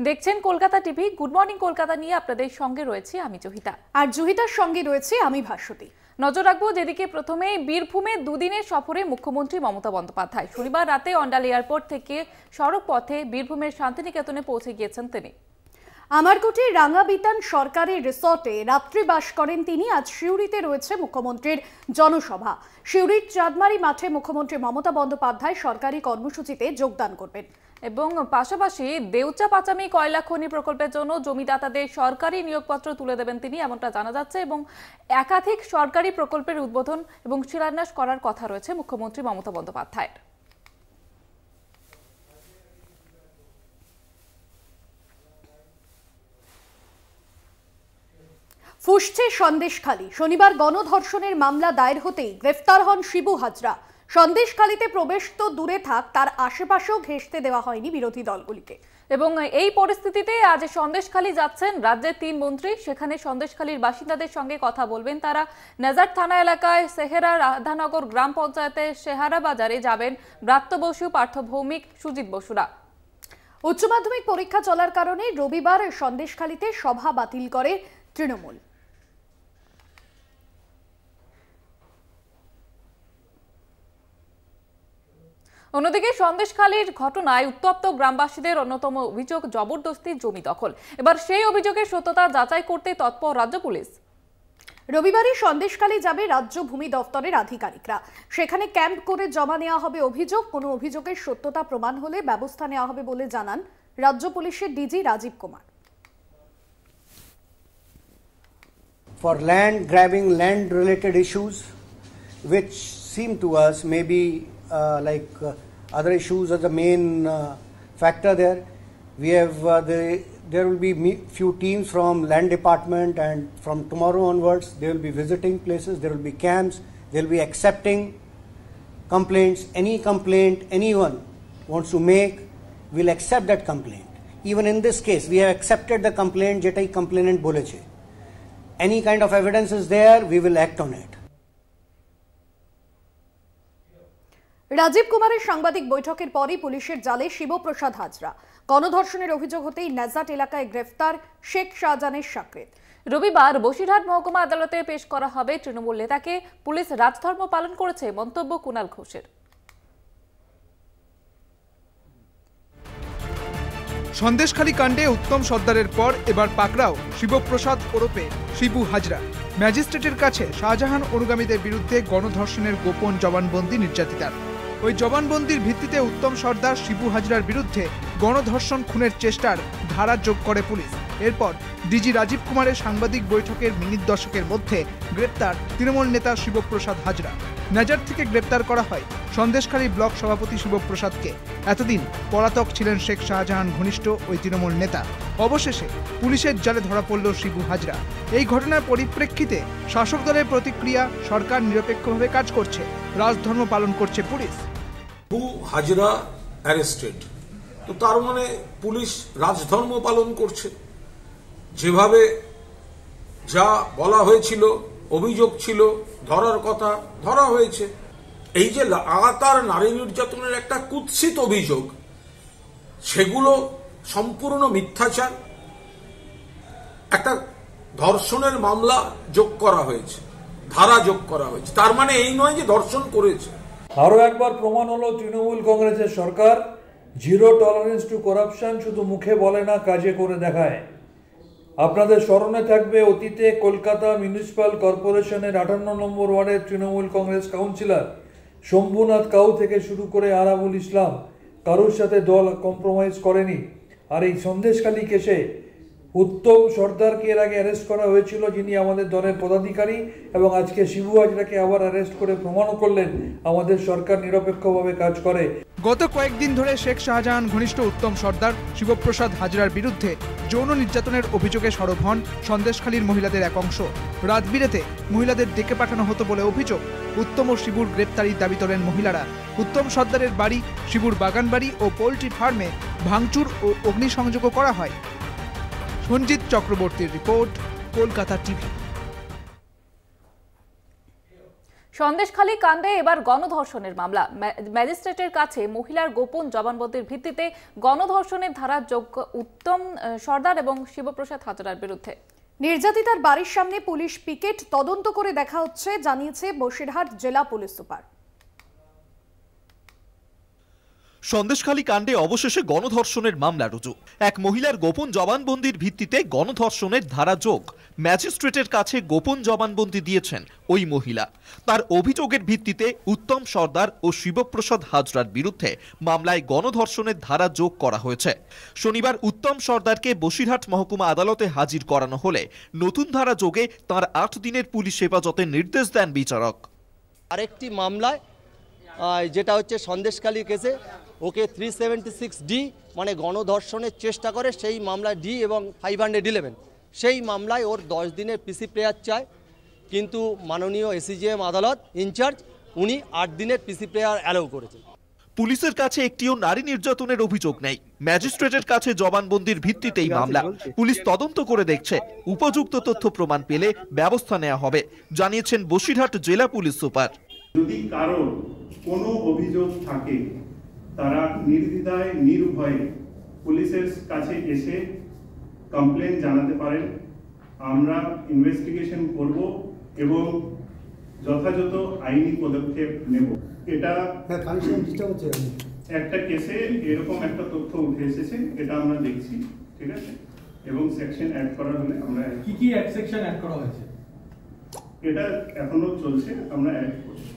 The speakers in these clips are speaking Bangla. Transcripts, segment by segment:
দেখছেন Kolkata TV. Good morning Kolkata নিয়ে আপনাদের সঙ্গে রয়েছে আমি জহিতা, আর জহিতার সঙ্গে রয়েছে আমি ভাস্বতী। নজর রাখবো যেদিকে প্রথমেই বীরভূমে দুদিনের সফরে মুখ্যমন্ত্রী মমতা বন্দ্যোপাধ্যায়। শনিবার রাতে অন্ডাল এয়ারপোর্ট থেকে সড়ক পথে বীরভূমের শান্তিনিকেতনে পৌঁছে গিয়েছেন তিনি। আমারকুটি রাঙাবিতান সরকারি রিসর্টে রাত্রি বাস করেন তিনি। আজ সিউড়িতে রয়েছে মুখ্যমন্ত্রীর জনসভা। সিউড়ির চাঁদমারি মাঠে মুখ্যমন্ত্রী মমতা বন্দ্যোপাধ্যায় সরকারি কর্মসূচিতে যোগদান করবেন এবং পাশাপাশি দেউচা পাচামি কয়লা খনি প্রকল্পের জন্য জমিদাতাদের সরকারি নিয়োগপত্র তুলে দেবেন তিনি, এমনটা জানা যাচ্ছে। এবং একাধিক সরকারি প্রকল্পের উদ্বোধন এবং শিলান্যাস করার কথা রয়েছে মুখ্যমন্ত্রী মমতা বন্দ্যোপাধ্যায়ের। ফুসছে সন্দেশখালী। শনিবার গণধর্ষণের মামলা দায়ের হতেই গ্রেফতার হন শিবু হাজরা। সন্দেশখালীতে প্রবেশ তো দূরে থাক, তার আশেপাশেও ঘেঁষতে দেওয়া হয়নি বিরোধী দলগুলিকে। এবং এই পরিস্থিতিতে আজ সন্দেশখালী যাচ্ছেন রাজ্যের 3 মন্ত্রী। সেখানে সন্দেশখালীর বাসিন্দাদের সঙ্গে কথা বলবেন তারা। নেজার থানা এলাকায় সেহেরা রাধানগর গ্রাম পঞ্চায়েতের সেহারা বাজারে যাবেন ব্রাত্য বসু, পার্থ ভৌমিক, সুজিত বসুরা। উচ্চ মাধ্যমিক পরীক্ষা চলার কারণে রবিবার সন্দেশখালীতে সভা বাতিল করে তৃণমূল। অন্যদিকে সন্দেশখালীর ঘটনায় উত্তপ্ত গ্রামবাসীদের অন্যতম অভিযোগ জবরদস্তি জমি দখল। এবার সেই অভিযোগের সত্যতা যাচাই করতে তৎপর রাজ্য পুলিশ। রবিবারই সন্দেশখালী যাবে রাজ্য ভূমি দফতরের আধিকারিকরা। সেখানে ক্যাম্প করে জমা নেওয়া হবে অভিযোগ। কোনো অভিযোগের সত্যতা প্রমাণ হলে ব্যবস্থা নেওয়া হবে বলে জানান রাজ্য পুলিশের DG Rajiv Kumar. For land grabbing, land related issues which seem to us maybe other issues are the main factor there. We have there will be few teams from land department, and from tomorrow onwards they will be visiting places, there will be camps, they will be accepting complaints. Any complaint anyone wants to make, we'll accept that complaint. Even in this case we have accepted the complaint jetai complainant boleche. Any kind of evidence is there, we will act on it. Rajiv কুমারের সাংবাদিক বৈঠকের পরই পুলিশের জালে শিবপ্রসাদ হাজরা। গণধর্ষণের অভিযোগ হতেই নেজাট এলাকায় গ্রেফতার শেখ শাহজাহানের সাকরেত। রবিবার বসিরহাট মহকুমা আদালতে পেশ করা হবে তৃণমূল নেতাকে। পুলিশ রাজধর্ম পালন করেছে, মন্তব্য কুণাল ঘোষের। সন্দেশখালী কাণ্ডে উত্তম সর্দারের পর এবার পাকড়াও শিবপ্রসাদ ওরফে শিবু হাজরা। ম্যাজিস্ট্রেটের কাছে শাহজাহান অনুগামীদের বিরুদ্ধে গণধর্ষণের গোপন জবানবন্দি নির্যাতিতার। ওই জবানবন্দির ভিত্তিতে উত্তম সর্দার শিবু হাজরার বিরুদ্ধে গণধর্ষণ খুনের চেষ্টার ধারা যোগ করে পুলিশ। এরপর ডিজি রাজীব কুমারের সাংবাদিক বৈঠকের মিনিট দশকের মধ্যে গ্রেপ্তার তৃণমূল নেতা শিবপ্রসাদ হাজরা। নেজার থেকে গ্রেপ্তার করা হয় সন্দেশখালী ব্লক সভাপতি শিবপ্রসাদকে। এতদিন পলাতক ছিলেন শেখ শাহজাহান ঘনিষ্ঠ ওই তৃণমূল নেতা। অবশেষে পুলিশের জালে ধরা পড়ল শিবু হাজরা। এই ঘটনার পরিপ্রেক্ষিতে শাসক দলের প্রতিক্রিয়া, সরকার নিরপেক্ষভাবে কাজ করছে, রাজধর্ম পালন করছে পুলিশ। শিবু হাজরা অ্যারেস্টেড, তো তার মানে পুলিশ রাজধর্ম পালন করছে। যেভাবে যা বলা হয়েছিল, অভিযোগ ছিল, ধরার কথা ধরা হয়েছে। এই যে লাগাতার নারী নির্যাতনের একটা কুৎসিত অভিযোগ, সেগুলো সম্পূর্ণ মিথ্যাচার। একটা ধর্ষণের মামলা যোগ করা হয়েছে, ধারা যোগ করা হয়েছে, তার মানে এই নয় যে ধর্ষণ করেছে। আরো একবার প্রমাণ হলো তৃণমূল কংগ্রেসের সরকার জিরো টলারেন্স টু করাপশন শুধু মুখে বলে না, কাজে করে দেখায়। আপনাদের স্মরণে থাকবে অতীতে কলকাতা মিউনিসিপ্যাল কর্পোরেশনের 58 নম্বর ওয়ার্ডের তৃণমূল কংগ্রেস কাউন্সিলর শম্ভুনাথ কাউ থেকে শুরু করে আরাবুল ইসলাম, কারোর সাথে দল কম্প্রোমাইজ করেনি। আর এই সন্দেশখালী কেসে উত্তম সর্দারকে এর আগে অ্যারেস্ট করা হয়েছিল, যিনি আমাদের দলের পদাধিকারী, এবং আজকে শিবু হাজরাকে আবার অ্যারেস্ট করে প্রমাণও করলেন আমাদের সরকার নিরপেক্ষভাবে কাজ করে। গত কয়েকদিন ধরে শেখ শাহজাহান ঘনিষ্ঠ উত্তম সর্দার শিবপ্রসাদ হাজরার বিরুদ্ধে যৌন নির্যাতনের অভিযোগে সরব হন সন্দেশখালীর মহিলাদের এক অংশ। রাত বিরেতে মহিলাদের ডেকে পাঠানো হতো বলে অভিযোগ। উত্তম ও শিবুর গ্রেপ্তারির দাবি তোলেন মহিলারা। উত্তম সর্দারের বাড়ি, শিবুর বাগানবাড়ি ও পোল্ট্রি ফার্মে ভাঙচুর ও অগ্নিসংযোগও করা হয়। সঞ্জিত চক্রবর্তীর রিপোর্ট, কলকাতা টিভি। সন্দেশখালী কাণ্ডে এবার গণধর্ষণের মামলা। ম্যাজিস্ট্রেটের কাছে মহিলার গোপন জবানবন্দির ভিত্তিতে গণধর্ষণের ধারা যোগ্য উত্তম সর্দার এবং শিবপ্রসাদ হাজরার বিরুদ্ধে। নির্যাতিতার বাড়ির সামনে পুলিশ পিকেট, তদন্ত করে দেখা হচ্ছে, জানিয়েছে বসিরহাট জেলা পুলিশ সুপার। সন্দেশখালী কাণ্ডে অবশেষে গণধর্ষণের মামলা রুজু। এক মহিলার গোপন জবানবন্দির ভিত্তিতে গণধর্ষণের ধারা যোগ। ম্যাজিস্ট্রেটের কাছে গোপন জবানবন্দি দিয়েছেন ওই মহিলা। তার অভিযোগের ভিত্তিতে উত্তম সর্দার ও শিবপ্রসাদ হাজরার বিরুদ্ধে মামলায় গণধর্ষণের ধারা যোগ করা হয়েছে। শনিবার উত্তম সর্দারকে বসিরহাট মহকুমা আদালতে হাজির করানো হলে নতুন ধারা যোগে তার 8 দিনের পুলিশ হেফাজতের নির্দেশ দেন বিচারক। আরেকটি মামলায় যেটা হচ্ছে সন্দেশখালী কেসে ওকে 376D মানে গণধর্ষণের চেষ্টা করে, সেই মামলায় ডি এবং 511 সেই মামলায় ওর 10 দিনের পিসি প্রেয়ার চায়, কিন্তু মাননীয় এসিজিএম আদালত ইনচার্জ উনি 8 দিনের পিসি প্রেয়ার অ্যালাউ করেছেন। পুলিশের কাছে একটিও নারী নির্যাতনের অভিযোগ নেই। ম্যাজিস্ট্রেটের কাছে জবানবন্দির ভিত্তিতেই মামলা। পুলিশ তদন্ত করে দেখছে, উপযুক্ত তথ্য প্রমাণ পেলে ব্যবস্থা নেওয়া হবে, জানিয়েছেন বসিরহাট জেলা পুলিশ সুপার। যদি কারো কোনো অভিযোগ থাকে তারা নির্দ্বিধায় নির্ভয়ে পুলিশের কাছে এসে কমপ্লেন জানাতে পারেন। আমরা ইনভেস্টিগেশন করব এবং যথাযথ আইনি পদক্ষেপ নেব। এটা একটা কেসে এরকম একটা তথ্য উঠে এসেছে, এটা আমরা দেখছি, ঠিক আছে, এবং সেকশন অ্যাড করা হলে আমরা কি সেকশন অ্যাড করা হয়েছে এটা এখনো চলছে, আমরা অ্যাড করছি।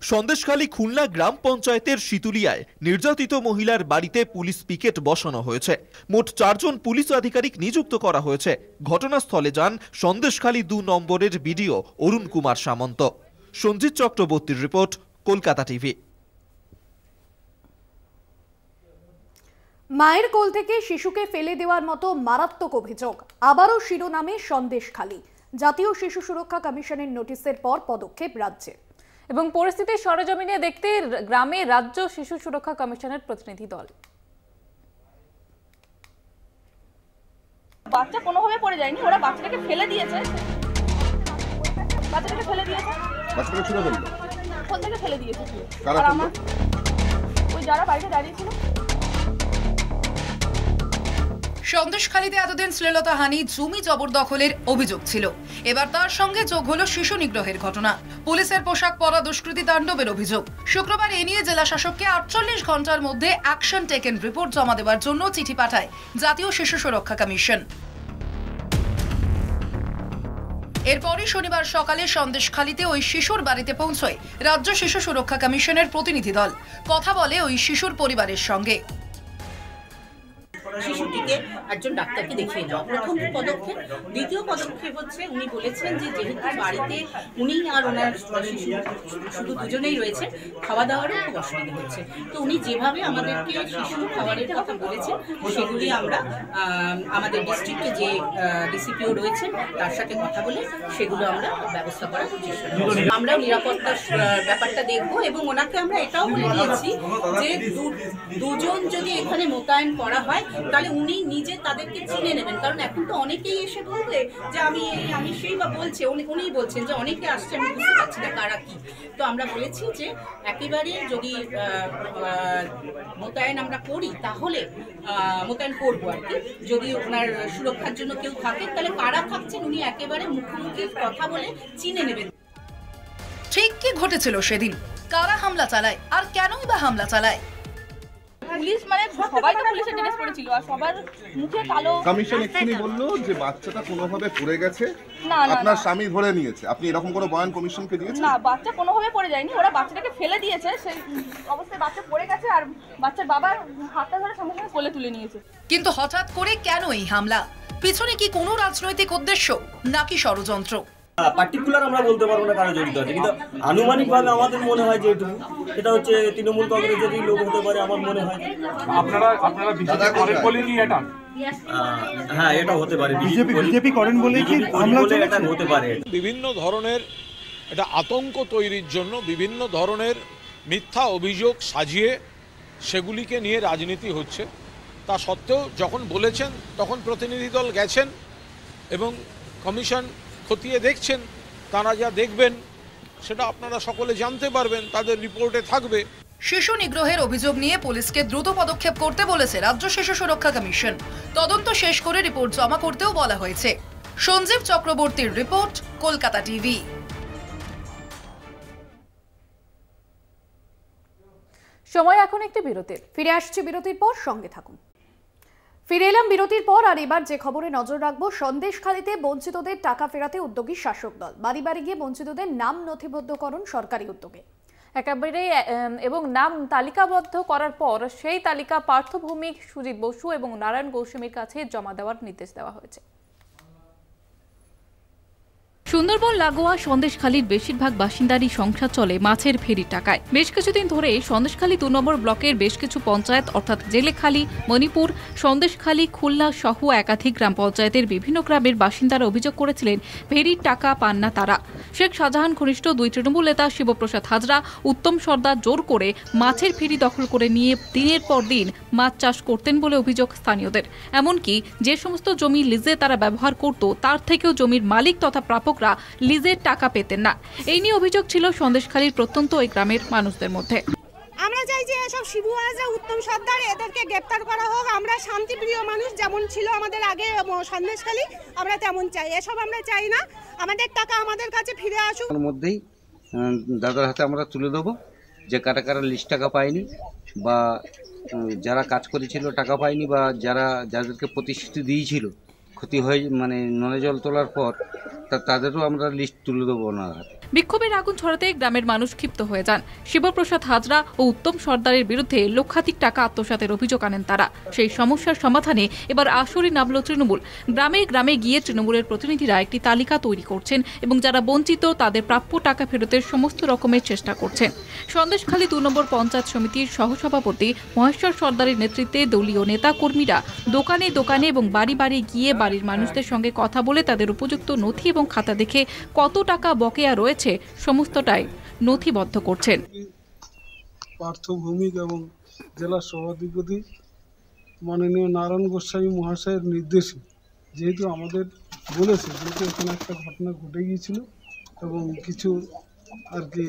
সন্দেশখালী খুলনা গ্রাম পঞ্চায়েতের শীতুলিয়ায় নির্যাতিত মহিলার বাড়িতে পুলিশ পিকেট বসানো হয়েছে। মোট 4 জন পুলিশ আধিকারিক নিযুক্ত করা হয়েছে। ঘটনাস্থলে যান সন্দেশখালী 2 নম্বরের বিডিও অরুণ কুমার সামন্ত। সঞ্জিত চক্রবর্তীর রিপোর্ট, কলকাতা টিভি। মায়ের কোল থেকে শিশুকে ফেলে দেওয়ার মতো মারাত্মক অভিযোগ আবারও শিরোনামে সন্দেশখালী। জাতীয় শিশু সুরক্ষা কমিশনের নোটিশের পর পদক্ষেপ রাজ্যের। এবং পরিস্থিতি সরেজমিনে দেখতে গ্রামে রাজ্য শিশু সুরক্ষা কমিশনের প্রতিনিধি দল। বাচ্চা কোনোভাবে পড়ে যায়নি, ওরা বাচ্চাটাকে ফেলে দিয়েছে। বাচ্চাটাকে ছুঁড়ে ফেললো। কোন থেকে ফেলে দিয়েছে? আর আমার ওই যারা বাইরে দাঁড়িয়ে ছিল। সন্দেশখালীতে এতদিন শ্লীলতাহানি, জমি জবরদখলের অভিযোগ ছিল। এবার তার সঙ্গে যোগ হলো শিশু নিগ্রহের ঘটনা। পুলিশের পোশাক পরা দুষ্কৃতী তাণ্ডবের অভিযোগ। শুক্রবার এ নিয়ে জেলা শাসককে 48 ঘন্টার মধ্যে অ্যাকশন টেকেন রিপোর্ট জমা দেওয়ার জন্য চিঠি পাঠায় জাতীয় শিশু সুরক্ষা কমিশন। এরপরই শনিবার সকালে সন্দেশখালীতে ওই শিশুর বাড়িতে পৌঁছয় রাজ্য শিশু সুরক্ষা কমিশনের প্রতিনিধি দল। কথা বলে ওই শিশুর পরিবারের সঙ্গে। শিশুটিকে একজন ডাক্তারকে দেখিয়ে দেওয়া প্রথম পদক্ষেপ। দ্বিতীয় পদক্ষেপ হচ্ছে উনি বলেছেন যে যেহেতু বাড়িতে উনি আর ওনার শিশু শুধু দুজনেই রয়েছে, খাওয়া দাওয়ারও খুব অসুবিধা হচ্ছে, তো উনি যেভাবে আমাদেরকে শিশু খাবারের কথা বলেছেন সেগুলি আমরা আমাদের ডিস্ট্রিক্টে যে ডিসিপিও রয়েছেন তার সাথে কথা বলে সেগুলো আমরা ব্যবস্থা করার চেষ্টা করছি। আমরাও নিরাপত্তার ব্যাপারটা দেখবো এবং ওনাকে আমরা এটাও বলে দিয়েছি যে দুজন যদি এখানে মোতায়েন করা হয় তাহলে উনি নিজে তাদেরকে চিনে নেবেন, কারণ এখন তো অনেকেই এসে বলবে যে আমি সেই বা বলছে, উনি বলছেন যে অনেকে আসছে, আমি বুঝতে পারছি না কারা কি। তো আমরা বলেছি যে একেবারে যদি মোতায়েন আমরা করি তাহলে মোতায়েন করবো আর কি। যদি ওনার সুরক্ষার জন্য কেউ থাকে তাহলে কারা থাকছেন উনি একেবারে মুখোমুখি কথা বলে চিনে নেবেন। ঠিক কি ঘটেছিল সেদিন? কারা হামলা চালায় আর কেনই বা হামলা চালায়? পুলিশ মানে সবাই তো পুলিশের ড্রেস পরেছিল আর সবার মুখে কালো। কমিশন এক্ষুনি বললো যে বাচ্চাটা কোনোভাবে পড়ে গেছে, আপনার স্বামী ধরে নিয়েছে। আপনি এরকম কোনো বয়ান কমিশনকে দিয়েছেন? না, বাচ্চা কোনোভাবে পড়ে যায়নি, ওরা বাচ্চাটাকে ফেলে দিয়েছে, সেই অবস্থায় বাচ্চা পড়ে গেছে আর বাচ্চার বাবার হাতটা ধরে সঙ্গে সঙ্গে কোলে তুলে নিয়েছে। কিন্তু হঠাৎ করে কেন এই হামলা? পিছনে কি কোনো রাজনৈতিক উদ্দেশ্য নাকি ষড়যন্ত্র? পার্টিকুলার আমরা বলতে পারবো না কারা জড়িত আছে, কিন্তু আনুমানিকভাবে আমাদের মনে হয় যে এটা হচ্ছে তৃণমূল কংগ্রেসেরই লোক হতে পারে আমার মনে হয়। আপনারা বিজেপি করেন বলে কি এটা? হ্যাঁ, এটা হতে পারে। বিজেপি করেন বলে কি হামলা এটা হতে পারে? বিভিন্ন ধরনের এটা আতঙ্ক তৈরির জন্য বিভিন্ন ধরনের মিথ্যা অভিযোগ সাজিয়ে সেগুলিকে নিয়ে রাজনীতি হচ্ছে। তা সত্ত্বেও যখন বলেছেন তখন প্রতিনিধি দল গেছেন এবং কমিশন খতিয়ে দেখছেন। তারা যা দেখবেন সেটা আপনারা সকলে জানতে পারবেন, তাদের রিপোর্টে থাকবে। শিশু নিগ্রহের অভিযোগ নিয়ে পুলিশকে দ্রুত পদক্ষেপ করতে বলেছে রাজ্য শিশু সুরক্ষা কমিশন। তদন্ত শেষ করে রিপোর্ট জমা করতেও বলা হয়েছে। সঞ্জীব চক্রবর্তীর রিপোর্ট, কলকাতা টিভি। সময় এখন একটি বিরতির। ফিরে আসছে বিরতির পর, সঙ্গে থাকুন। ফিরে এলাম বিরতির পর, আর এবার যে খবরে নজর রাখবো, সন্দেশখালীতে বঞ্চিতদের টাকা ফেরাতে উদ্যোগী শাসক দল। বাড়ি বাড়ি গিয়ে বঞ্চিতদের নাম নথিবদ্ধকরণ সরকারি উদ্যোগে। একেবারে এবং নাম তালিকাবদ্ধ করার পর সেই তালিকা পার্থ ভৌমিক, সুজিত বসু এবং নারায়ণ গোস্বামীর কাছে জমা দেওয়ার নির্দেশ দেওয়া হয়েছে। সুন্দরবন লাগোয়া সন্দেশখালীর বেশিরভাগ বাসিন্দারই সংসার চলে মাছের ফেরি টাকায়। বেশ কিছুদিন ধরে সন্দেশখালী 2 নম্বর ব্লকের বেশ কিছু পঞ্চায়েত অর্থাৎ জেলেখালী, মণিপুর, সন্দেশখালী, খুলনা সহ একাধিক গ্রাম পঞ্চায়েতের বিভিন্ন গ্রামের বাসিন্দারা অভিযোগ করেছিলেন ফেরির টাকা পান না তারা। শেখ শাহজাহান ঘনিষ্ঠ 2 তৃণমূল নেতা শিবপ্রসাদ হাজরা, উত্তম সর্দার জোর করে মাছের ফেরি দখল করে নিয়ে দিনের পর দিন মাছ চাষ করতেন বলে অভিযোগ স্থানীয়দের। এমনকি যে সমস্ত জমি লিজে তারা ব্যবহার করত তার থেকেও জমির মালিক তথা প্রাপক লিজের টাকা পেতেন না। এই নিয়ে অভিযোগ ছিল সন্দেশখালীর প্রত্যন্ত ওই গ্রামের মানুষদের মধ্যে। আমরা চাই যে এসব শিবু হাজরা, উত্তম সর্দার, এদেরকে গ্রেপ্তার করা হোক। আমরা শান্তিপ্রিয় মানুষ, যেমন ছিল আমাদের আগে সন্দেশখালী, আমরা তেমন চাই। এসব আমরা চাই না, আমাদের টাকা আমাদের কাছে ফিরে আসুক। এর মধ্যেই দাদার হাতে আমরা তুলে দেবো যে কারা কারা লিস্ট টাকা পায়নি, বা যারা কাজ করেছিল টাকা পায়নি, বা যাদেরকে প্রতিশ্রুতি দিয়েছিল ক্ষতি হয়ে মানে নলে জল তোলার পর তাদেরও আমরা লিস্ট তুলে দেবো ওনার হাতে। বিক্ষোভের আগুন ছড়াতে গ্রামের মানুষ ক্ষিপ্ত হয়ে যান। শিবপ্রসাদ হাজরা ও উত্তম সর্দারের বিরুদ্ধে লক্ষাধিক টাকা আত্মসাতের অভিযোগ আনেন তারা। সেই সমস্যার সমাধানে এবার আসরে নামল তৃণমূল। গ্রামে গ্রামে গিয়ে তৃণমূলের প্রতিনিধিরা একটি তালিকা তৈরি করছেন এবং যারা বঞ্চিত তাদের প্রাপ্য টাকা ফেরতের সমস্ত রকমের চেষ্টা করছেন। সন্দেশখালী 2 নম্বর পঞ্চায়েত সমিতির সহসভাপতি মহেশ্বর সর্দারের নেতৃত্বে দলীয় নেতা কর্মীরা দোকানে দোকানে এবং বাড়ি বাড়ি গিয়ে বাড়ির মানুষদের সঙ্গে কথা বলে তাদের উপযুক্ত নথি এবং খাতা দেখে কত টাকা বকেয়া রয়েছে সমস্তটাই নথিবদ্ধ করছেন। পার্থ ভৌমিক এবং জেলা সভাধিপতি মাননীয় নারায়ণ গোস্বামী মহাশয়ের নির্দেশে, যেহেতু আমাদের বলেছে যেহেতু এখানে একটা ঘটনা ঘটে গিয়েছিল এবং কিছু আর কি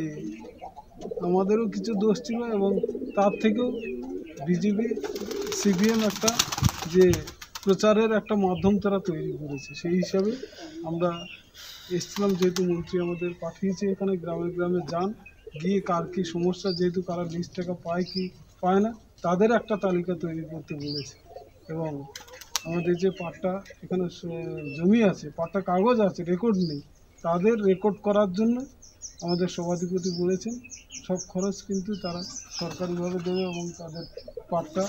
আমাদেরও কিছু দোষ ছিল, এবং তার থেকেও বিজেপি সিপিএম একটা যে প্রচারের একটা মাধ্যম তারা তৈরি করেছে, সেই হিসাবে আমরা এসেছিলাম। যেহেতু মন্ত্রী আমাদের পাঠিয়েছে এখানে গ্রামে গ্রামে যান, গিয়ে কার কী সমস্যা, যেহেতু কারা লিস্ট টাকা পায় কি পায় না তাদের একটা তালিকা তৈরি করতে বলেছে। এবং আমাদের যে পাট্টা এখানে জমি আছে, পাট্টা কাগজ আছে, রেকর্ড নেই, তাদের রেকর্ড করার জন্য আমাদের সভাধিপতি বলেছেন সব খরচ কিন্তু তারা সরকারিভাবে দেবে এবং তাদের পাট্টা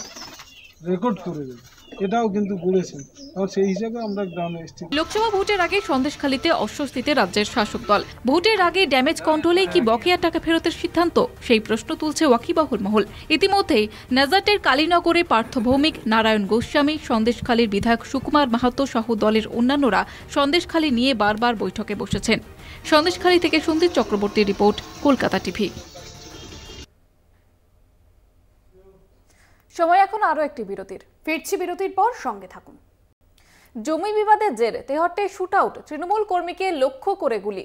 রেকর্ড করে দেবে, এটাও কিন্তু বলেছেন। এবং সেই হিসাবে আমরা গ্রামে এসেছি। লোকসভা ভোটের আগে সন্দেশখালীতে অস্বস্তিতে রাজ্যের শাসক দল। ভোটের আগে ড্যামেজ কন্ট্রোলে কি বকেয়া টাকা ফেরতের সিদ্ধান্ত, সেই প্রশ্ন তুলছে ওয়াকিবহুল মহল। ইতিমধ্যেই নাজারটের কালীনগরে পার্থ ভৌমিক, নারায়ণ গোস্বামী, সন্দেশখালীর বিধায়ক সুকুমার মাহাতো সহ দলের অন্যান্যরা সন্দেশখালী নিয়ে বারবার বৈঠকে বসেছেন। সন্দেশখালী থেকে সন্দীপ চক্রবর্তীর রিপোর্ট, কলকাতা টিভি। সময় এখন আরো একটি বিরতির। ফিরছি বিরতির পর, সঙ্গে থাকুন। জমি বিবাদের জের তেহট্টে শুটআউট, তৃণমূল কর্মীকে লক্ষ্য করে গুলি।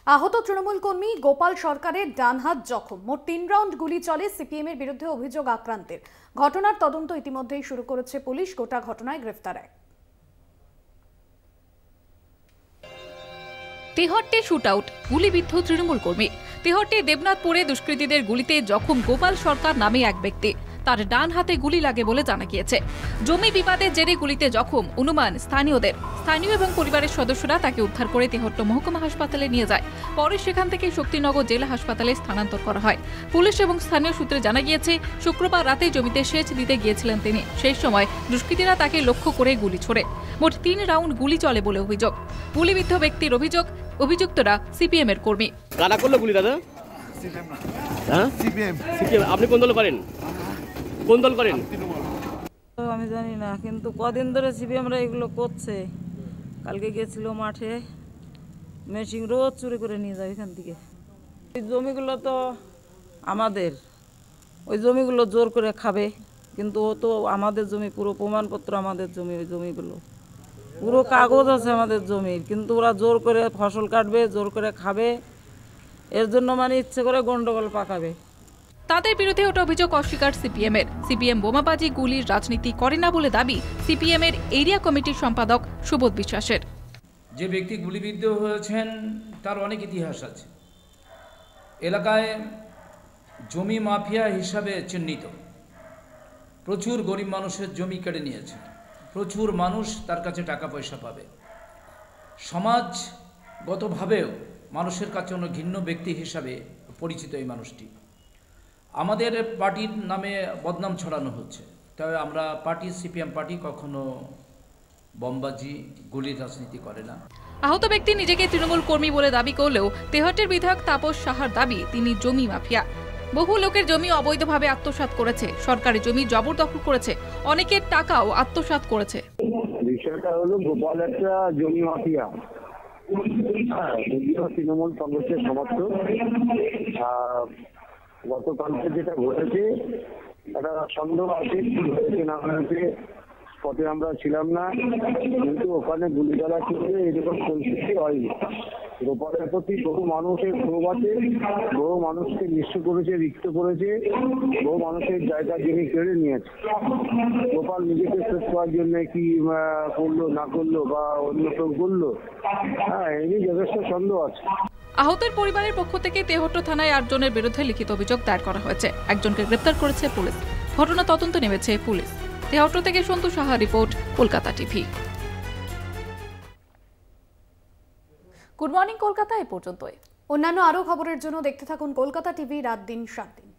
আহত তৃণমূল কর্মী গোপাল সরকারের ডান হাত জখম। মোট 3 রাউন্ড গুলি চলে। সিপিএম এর বিরুদ্ধে অভিযোগ আক্রান্তের। ঘটনার তদন্ত ইতিমধ্যেই শুরু করেছে পুলিশ। গোটা ঘটনায় গ্রেফতার এক। তেহট্টে শুটআউট, গুলিবিদ্ধ তৃণমূল কর্মী। তেহট্টে দেবনাথপুরে দুষ্কৃতীদের গুলিতে জখম গোপাল সরকার নামে এক ব্যক্তি। তার ডান হাতে গুলি লাগে বলে জানা গিয়েছে। জমি বিবাদের জেরে গুলিতে জখম অনুমান স্থানীয়দের। স্থানীয় এবং পরিবারের সদস্যরা তাকে উদ্ধার করে তেহট্ট মহকুমা হাসপাতালে নিয়ে যায়। পরে সেখান থেকে শক্তিনগর জেলা হাসপাতালে স্থানান্তর করা হয়। পুলিশ এবং স্থানীয় সূত্রে জানা গিয়েছে শুক্রবার রাতে জমিতে সেচ দিতে গিয়েছিলেন তিনি। সেই সময় দুষ্কৃতীরা তাকে লক্ষ্য করে গুলি ছোড়ে। মোট 3 রাউন্ড গুলি চলে বলে অভিযোগ। গুলিবিদ্ধ ব্যক্তির অভিযোগ, অভিযুক্তরা সিপিএম এর কর্মী। কারা করলো গুলি দাদা? সিপিএম। আপনি কোন দল করেন? কোন দল করেন? আমি জানি না, কিন্তু কদিন ধরে সিপিএমরা এগুলো করছে। কালকে গেছিল মাঠে, মেশিন রোজ চুরি করে নিয়ে যায় এখান থেকে। ওই জমিগুলো তো আমাদের, ওই জমিগুলো জোর করে খাবে, কিন্তু ও তো আমাদের জমি, পুরো প্রমাণপত্র আমাদের জমি, ওই জমিগুলো পুরো কাগজ আছে আমাদের জমির, কিন্তু ওরা জোর করে ফসল কাটবে, জোর করে খাবে, এর জন্য মানে ইচ্ছে করে গন্ডগোল পাকাবে। তাদের বিরুদ্ধে ওঠা অভিযোগ অস্বীকার সিপিএমের। সিপিএম বোমাবাজি গুলির রাজনীতি করে না বলে দাবি সিপিএমের এরিয়া কমিটির সম্পাদক সুবোধ বিশ্বাসের। যে ব্যক্তি গুলিবিদ্ধ হয়েছেন তার অনেক ইতিহাস আছে, এলাকায় জমি মাফিয়া হিসাবে চিহ্নিত, প্রচুর গরিব মানুষের জমি কেড়ে নিয়েছে, প্রচুর মানুষ তার কাছে টাকা পয়সা পাবে, সমাজগতভাবেও মানুষের কাছে অন্য ঘৃণ্য ব্যক্তি হিসাবে পরিচিত এই মানুষটি। আমাদের পার্টির নামে বদনাম ছড়ানো হচ্ছে, তবে আমরা পার্টি সিপিএম পার্টি কখনো বোমবাজি গুলির রাজনীতি করে না। আহত ব্যক্তি নিজেকে তৃণমূল কর্মী বলে দাবি করলেও তেহট্টের বিধায়ক তাপস সাহার দাবি তিনি জমি মাফিয়া। বহু লোকের জমি অবৈধভাবে আত্মসাৎ করেছে, সরকারি জমি জবরদখল করেছে, অনেকের টাকাও আত্মসাৎ করেছে। বিষয়টা হলো গোপাল একটা জমি মাফিয়া, তৃণমূল কংগ্রেসের সমর্থক। গতকালকে যেটা ঘটেছে একটা সন্দেহ আছে, হয়েছে না হয়েছে পথে আমরা ছিলাম না, কিন্তু ওখানে গুলি চালা চলছে, এরকম পরিস্থিতি হয়নি। গোপালের প্রতি বহু মানুষের ক্ষোভ আছে, বহু মানুষকে নিঃস্ব করেছে, রিক্ত করেছে, বহু মানুষের জায়গা জমি কেড়ে নিয়েছে। গোপাল নিজেকে শেষ করার জন্য কি করলো না করলো বা অন্য কেউ করলো, এই নিয়ে যথেষ্ট সন্দেহ আছে। আহতের পরিবারের পক্ষ থেকে তেহট্ট থানায় 8 জনের বিরুদ্ধে লিখিত অভিযোগ দায়ের করা হয়েছে। একজনকে গ্রেপ্তার করেছে পুলিশ। ঘটনা তদন্ত নেমেছে পুলিশ। তেহট্ট থেকে Santu Saha report, Kolkata TV. Good morning Kolkata এ পর্যন্তই। অন্যান্য আরো খবরের জন্য দেখতে থাকুন কলকাতা টিভি রাত দিন 7 দিন।